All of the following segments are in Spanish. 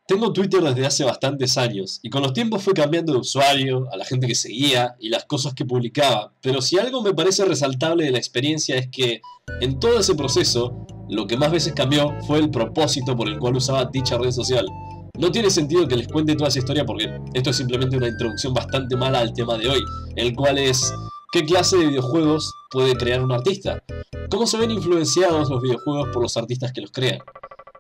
Tengo Twitter desde hace bastantes años, y con los tiempos fue cambiando de usuario, a la gente que seguía y las cosas que publicaba, pero si algo me parece resaltable de la experiencia es que, en todo ese proceso, lo que más veces cambió fue el propósito por el cual usaba dicha red social. No tiene sentido que les cuente toda esa historia porque esto es simplemente una introducción bastante mala al tema de hoy, el cual es ¿qué clase de videojuegos puede crear un artista? ¿Cómo se ven influenciados los videojuegos por los artistas que los crean?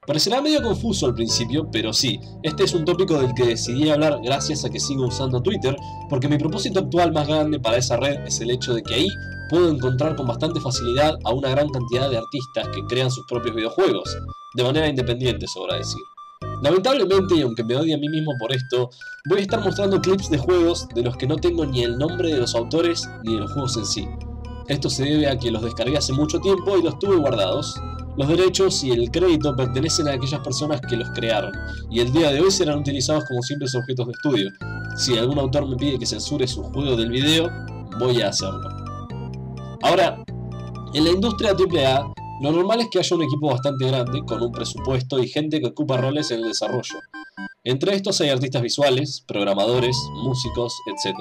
Parecerá medio confuso al principio, pero sí, este es un tópico del que decidí hablar gracias a que sigo usando Twitter, porque mi propósito actual más grande para esa red es el hecho de que ahí puedo encontrar con bastante facilidad a una gran cantidad de artistas que crean sus propios videojuegos, de manera independiente, sobra decir. Lamentablemente, y aunque me odie a mí mismo por esto, voy a estar mostrando clips de juegos de los que no tengo ni el nombre de los autores ni de los juegos en sí. Esto se debe a que los descargué hace mucho tiempo y los tuve guardados. Los derechos y el crédito pertenecen a aquellas personas que los crearon, y el día de hoy serán utilizados como simples objetos de estudio. Si algún autor me pide que censure su juego del video, voy a hacerlo. Ahora, en la industria AAA, lo normal es que haya un equipo bastante grande, con un presupuesto y gente que ocupa roles en el desarrollo. Entre estos hay artistas visuales, programadores, músicos, etc.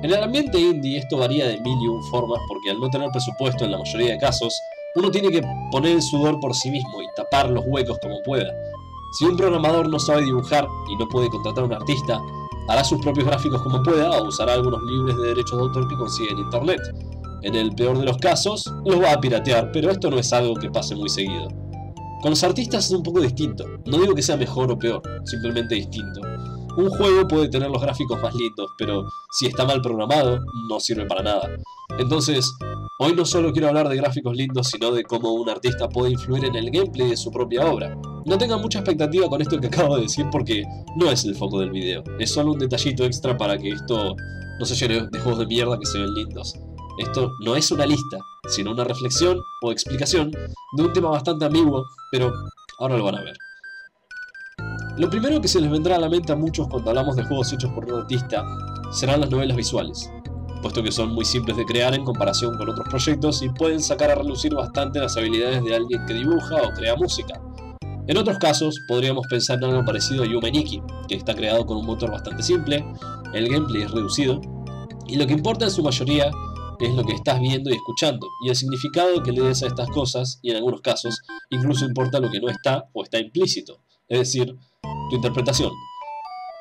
En el ambiente indie esto varía de mil y un formas porque al no tener presupuesto en la mayoría de casos, uno tiene que poner el sudor por sí mismo y tapar los huecos como pueda. Si un programador no sabe dibujar y no puede contratar a un artista, hará sus propios gráficos como pueda o usará algunos libros de derechos de autor que consigue en internet. En el peor de los casos, los va a piratear, pero esto no es algo que pase muy seguido. Con los artistas es un poco distinto. No digo que sea mejor o peor, simplemente distinto. Un juego puede tener los gráficos más lindos, pero si está mal programado, no sirve para nada. Entonces, hoy no solo quiero hablar de gráficos lindos, sino de cómo un artista puede influir en el gameplay de su propia obra. No tengan mucha expectativa con esto que acabo de decir porque no es el foco del video. Es solo un detallito extra para que esto no se llene de juegos de mierda que se ven lindos. Esto no es una lista, sino una reflexión o explicación de un tema bastante ambiguo, pero ahora lo van a ver. Lo primero que se les vendrá a la mente a muchos cuando hablamos de juegos hechos por un artista serán las novelas visuales, puesto que son muy simples de crear en comparación con otros proyectos y pueden sacar a relucir bastante las habilidades de alguien que dibuja o crea música. En otros casos, podríamos pensar en algo parecido a Yume Nikki, que está creado con un motor bastante simple, el gameplay es reducido, y lo que importa en su mayoría es lo que estás viendo y escuchando, y el significado que le des a estas cosas, y en algunos casos, incluso importa lo que no está o está implícito, es decir, tu interpretación.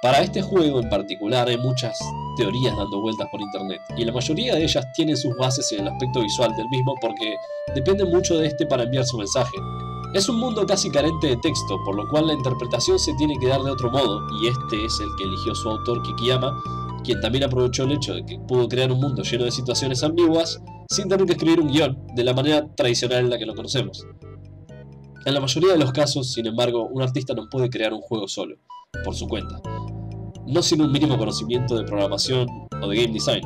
Para este juego en particular hay muchas teorías dando vueltas por internet, y la mayoría de ellas tienen sus bases en el aspecto visual del mismo porque depende mucho de este para enviar su mensaje. Es un mundo casi carente de texto, por lo cual la interpretación se tiene que dar de otro modo, y este es el que eligió su autor Kikiyama, quien también aprovechó el hecho de que pudo crear un mundo lleno de situaciones ambiguas sin tener que escribir un guión de la manera tradicional en la que lo conocemos. En la mayoría de los casos, sin embargo, un artista no puede crear un juego solo, por su cuenta, no sin un mínimo conocimiento de programación o de game design,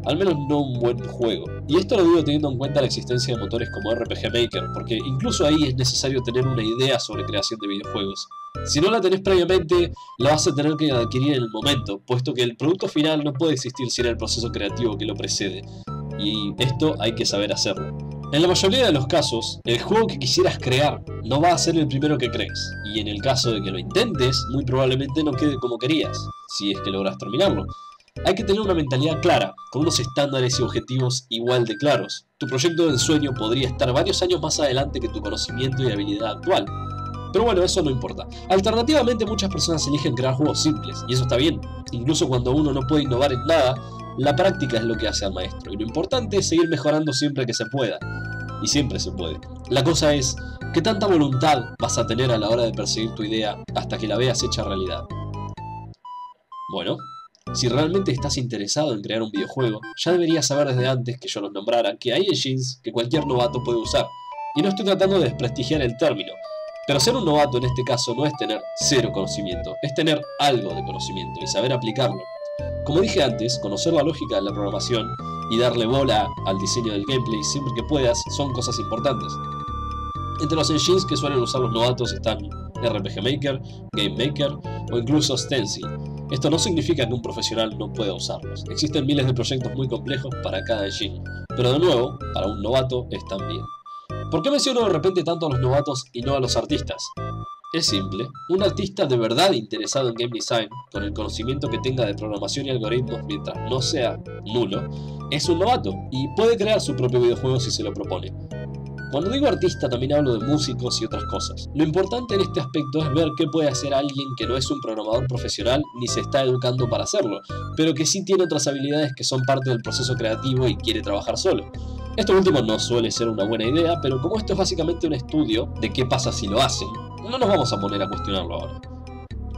al menos no un buen juego. Y esto lo digo teniendo en cuenta la existencia de motores como RPG Maker, porque incluso ahí es necesario tener una idea sobre creación de videojuegos. Si no la tenés previamente, la vas a tener que adquirir en el momento, puesto que el producto final no puede existir sin el proceso creativo que lo precede, y esto hay que saber hacerlo. En la mayoría de los casos, el juego que quisieras crear no va a ser el primero que crees, y en el caso de que lo intentes, muy probablemente no quede como querías, si es que logras terminarlo. Hay que tener una mentalidad clara, con unos estándares y objetivos igual de claros. Tu proyecto de ensueño podría estar varios años más adelante que tu conocimiento y habilidad actual. Pero bueno, eso no importa. Alternativamente, muchas personas eligen crear juegos simples, y eso está bien. Incluso cuando uno no puede innovar en nada, la práctica es lo que hace al maestro, y lo importante es seguir mejorando siempre que se pueda. Y siempre se puede. La cosa es, ¿qué tanta voluntad vas a tener a la hora de perseguir tu idea hasta que la veas hecha realidad? Bueno, si realmente estás interesado en crear un videojuego, ya deberías saber desde antes que yo los nombrara que hay engines que cualquier novato puede usar. Y no estoy tratando de desprestigiar el término, pero ser un novato en este caso no es tener cero conocimiento, es tener algo de conocimiento y saber aplicarlo. Como dije antes, conocer la lógica de la programación y darle bola al diseño del gameplay siempre que puedas son cosas importantes. Entre los engines que suelen usar los novatos están RPG Maker, Game Maker o incluso Stencil. Esto no significa que un profesional no pueda usarlos. Existen miles de proyectos muy complejos para cada engine, pero de nuevo, para un novato están bien. ¿Por qué menciono de repente tanto a los novatos y no a los artistas? Es simple, un artista de verdad interesado en game design, con el conocimiento que tenga de programación y algoritmos mientras no sea nulo, es un novato y puede crear su propio videojuego si se lo propone. Cuando digo artista también hablo de músicos y otras cosas. Lo importante en este aspecto es ver qué puede hacer alguien que no es un programador profesional ni se está educando para hacerlo, pero que sí tiene otras habilidades que son parte del proceso creativo y quiere trabajar solo. Esto último no suele ser una buena idea, pero como esto es básicamente un estudio de qué pasa si lo hacen, no nos vamos a poner a cuestionarlo ahora.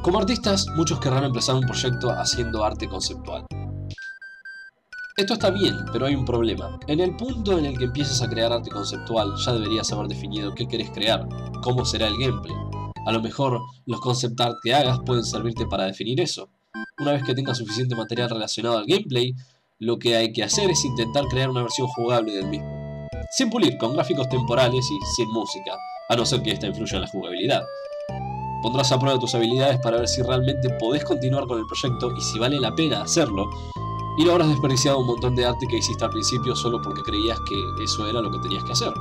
Como artistas, muchos querrán empezar un proyecto haciendo arte conceptual. Esto está bien, pero hay un problema. En el punto en el que empieces a crear arte conceptual, ya deberías haber definido qué querés crear, cómo será el gameplay. A lo mejor, los concept art que hagas pueden servirte para definir eso. Una vez que tengas suficiente material relacionado al gameplay, lo que hay que hacer es intentar crear una versión jugable del mismo. Sin pulir, con gráficos temporales y sin música, a no ser que esta influya en la jugabilidad. Pondrás a prueba tus habilidades para ver si realmente podés continuar con el proyecto y si vale la pena hacerlo, y no habrás desperdiciado un montón de arte que hiciste al principio solo porque creías que eso era lo que tenías que hacer.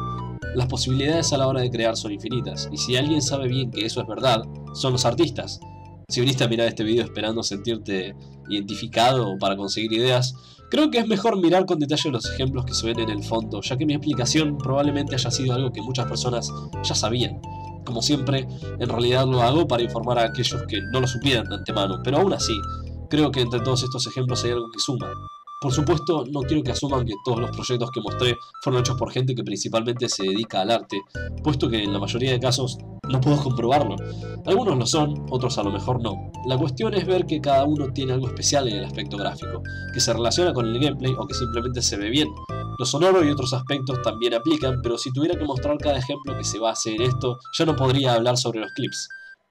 Las posibilidades a la hora de crear son infinitas, y si alguien sabe bien que eso es verdad, son los artistas. Si viniste a mirar este video esperando sentirte identificado para conseguir ideas, creo que es mejor mirar con detalle los ejemplos que se ven en el fondo, ya que mi explicación probablemente haya sido algo que muchas personas ya sabían. Como siempre, en realidad lo hago para informar a aquellos que no lo supieran de antemano, pero aún así, creo que entre todos estos ejemplos hay algo que suma. Por supuesto, no quiero que asuman que todos los proyectos que mostré fueron hechos por gente que principalmente se dedica al arte, puesto que en la mayoría de casos no puedo comprobarlo. Algunos lo son, otros a lo mejor no. La cuestión es ver que cada uno tiene algo especial en el aspecto gráfico, que se relaciona con el gameplay o que simplemente se ve bien. Lo sonoro y otros aspectos también aplican, pero si tuviera que mostrar cada ejemplo que se base en esto, ya no podría hablar sobre los clips.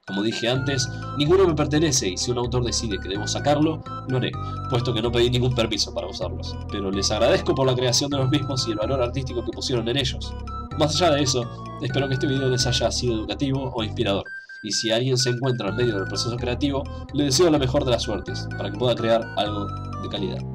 Como dije antes, ninguno me pertenece y si un autor decide que debo sacarlo, lo haré, puesto que no pedí ningún permiso para usarlos. Pero les agradezco por la creación de los mismos y el valor artístico que pusieron en ellos. Más allá de eso, espero que este video les haya sido educativo o inspirador. Y si alguien se encuentra en medio del proceso creativo, le deseo la mejor de las suertes, para que pueda crear algo de calidad.